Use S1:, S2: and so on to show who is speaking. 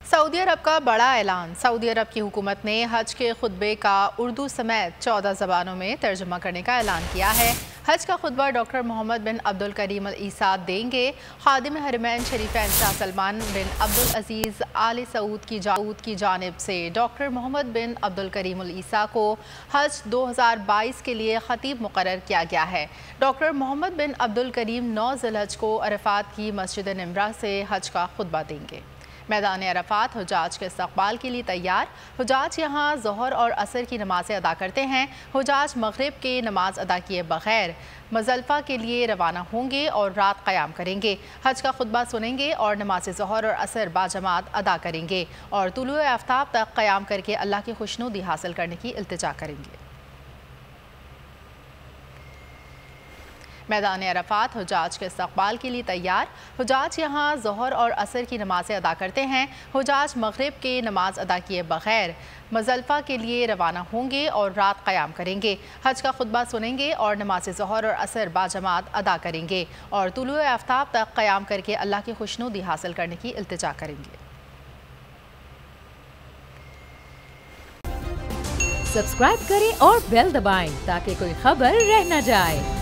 S1: Saudi अरब का बड़ा ऐलान। सऊदी अरब की हुकूमत ने हज के खुतबे का उर्दू समेत 14 ज़बानों में तर्जुमा करने का ऐलान किया है। हज का खुतबा डॉक्टर मोहम्मद बिन अब्दुल करीम अल ईसा देंगे। खादिम हरमैन शरीफैन शाह सलमान बिन अब्दुल अजीज़ आले सऊद की जानिब से डॉक्टर मोहम्मद बिन अब्दुल करीम अल ईसा को हज 2022 के लिए खतीब मुकर्रर किया गया है। डॉक्टर मोहम्मद बिन अब्दुल करीम 9 ज़िलहज को अरफात की मस्जिद निमरा से हज का खुतबा देंगे। मैदान अरफात हुजाज के इस्तकबाल के लिए तैयार। हुजाज यहाँ ज़ोहर और असर की नमाज़ें अदा करते हैं। हुजाज मगरिब के नमाज अदा किए बगैर मुज़दलिफ़ा के लिए रवाना होंगे और रात क़याम करेंगे। हज का खुतबा सुनेंगे और नमाज ज़ोहर और असर बाजमात अदा करेंगे और तुलूए आफ्ताब तक क़याम करके अल्लाह की खुशनुदी हासिल करने की इल्तिजा करेंगे। मैदान अरफात हुजाज के इस्तकबाल के लिए तैयार। हुजाज यहाँ ज़ोहर और असर की नमाज़ें अदा करते हैं। हुजाज मगरिब के नमाज अदा किए बगैर मुज़दलिफ़ा के लिए रवाना होंगे और रात क़याम करेंगे। हज का खुतबा सुनेंगे और नमाज ज़ोहर और असर बाजमात अदा करेंगे और तुलूए आफ्ताब तक क़याम करके अल्लाह की खुशनुदी हासिल करने की इल्तिजा करेंगे।
S2: सब्सक्राइब करें और बेल दबाएं ताकि कोई खबर रह न जाए।